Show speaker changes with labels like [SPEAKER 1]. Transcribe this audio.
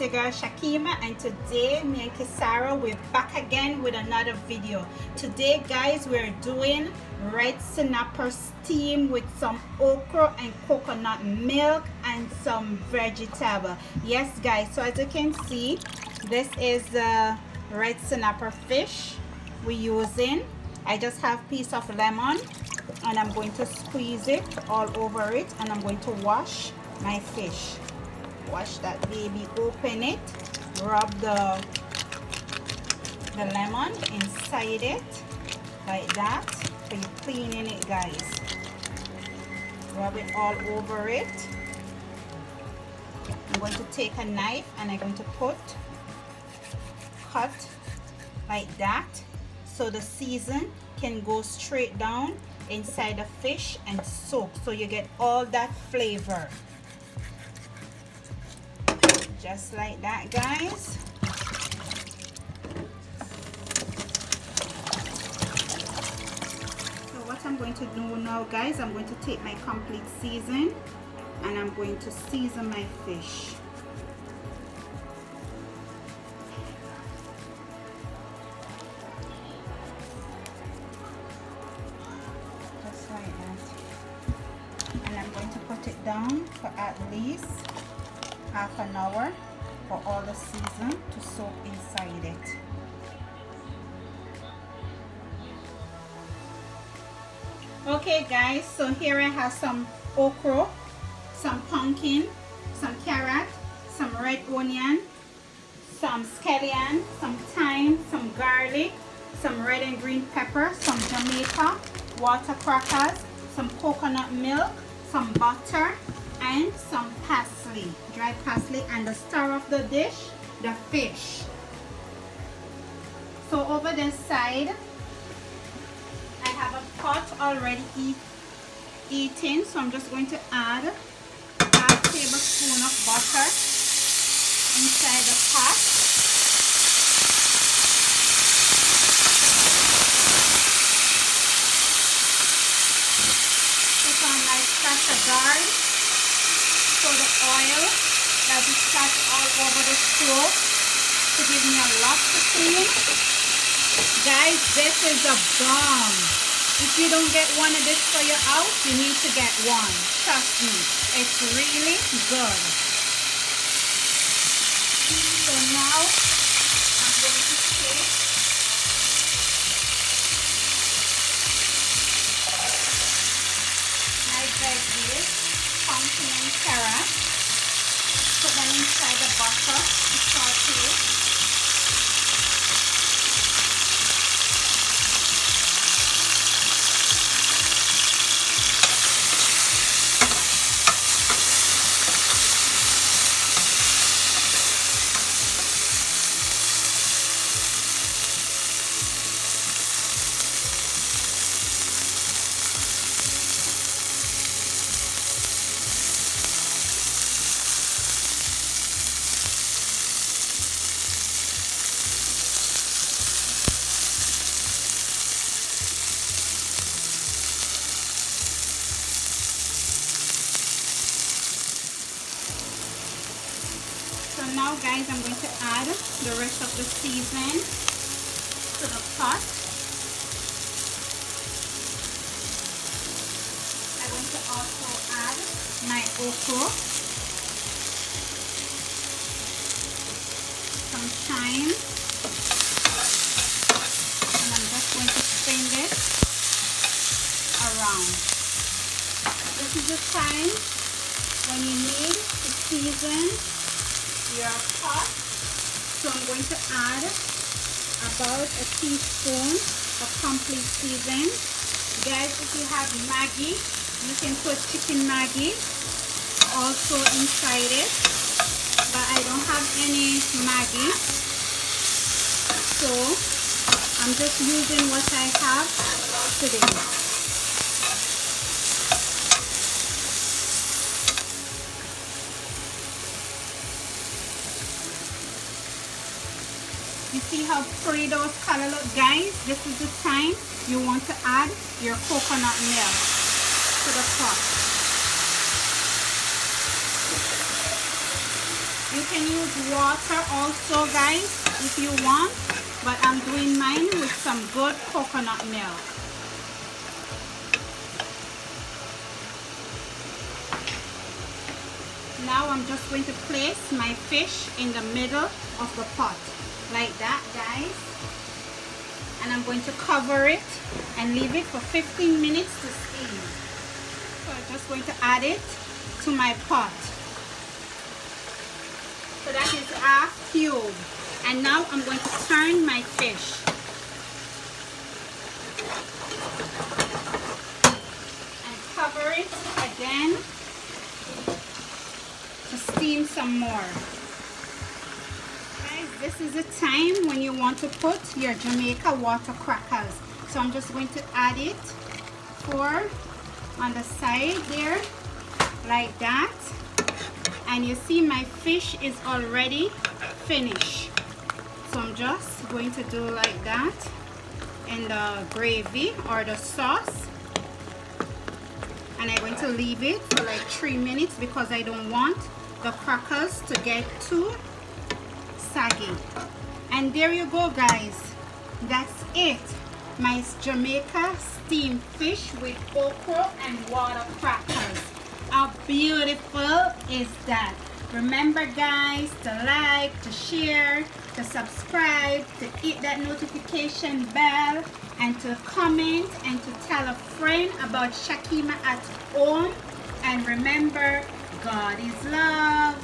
[SPEAKER 1] your girl Shakima, and today me and Kisara we're back again with another video. Today guys, we're doing red snapper steam with some okra and coconut milk and some vegetable. Yes guys, so as you can see, this is the red snapper fish we're using. I just have a piece of lemon and I'm going to squeeze it all over it, and I'm going to wash my fish. Wash that baby, open it, rub the lemon inside it like that. So you're cleaning it guys. Rub it all over it. I'm going to take a knife and I'm going to cut like that so the season can go straight down inside the fish and soak, so you get all that flavor. Just like that guys. So what I'm going to do now guys, I'm going to take my complete season and I'm going to season my fish. Just like that. And I'm going to put it down for at least half an hour for all the season to soak inside it. Okay guys, so here I have some okra, some pumpkin, some carrot, some red onion, some scallion, some thyme, some garlic, some red and green pepper, some Jamaica, water crackers, some coconut milk, some butter, and some parsley, dry parsley, and the star of the dish, the fish. So over this side I have a pot already eaten, so I'm just going to add half tablespoon of butter inside the pot. Put on my splash of garlic. So the oil that is splash all over the stove to give me a lot to clean. Guys, this is a bomb. If you don't get one of this for your house, you need to get one. Trust me, it's really good. So now I'm going to take my veggies, pumpkin and carrot, put them inside the butter to saute. So now guys, I'm going to add the rest of the season to the pot. I'm going to also add my okra, some thyme, and I'm just going to spin this around. This is the time when you need to season your pot. So I'm going to add about a teaspoon of complete season. Guys, if you have Maggi, you can put chicken Maggi also inside it, but I don't have any Maggi, so I'm just using what I have today. You see how pretty those color look guys? This is the time you want to add your coconut milk to the pot. You can use water also, guys, if you want, but I'm doing mine with some good coconut milk. Now I'm just going to place my fish in the middle of the pot, like that, guys. And I'm going to cover it and leave it for 15 minutes to steam. So I'm just going to add it to my pot. So that is half cube. And now I'm going to turn my fish. And cover it again to steam some more. Guys, this is the time when you want to put your Jamaica water crackers. So I'm just going to add it on the side there, like that. And you see my fish is already finished. So I'm just going to do like that in the gravy or the sauce. And I'm going to leave it for like 3 minutes because I don't want the crackers to get too saggy. And there you go, guys. That's it. My Jamaica steamed fish with okra and water crackers. How beautiful is that? Remember, guys, to like, to share, to subscribe, to hit that notification bell, and to comment and to tell a friend about Shakima at home. And remember, God is love.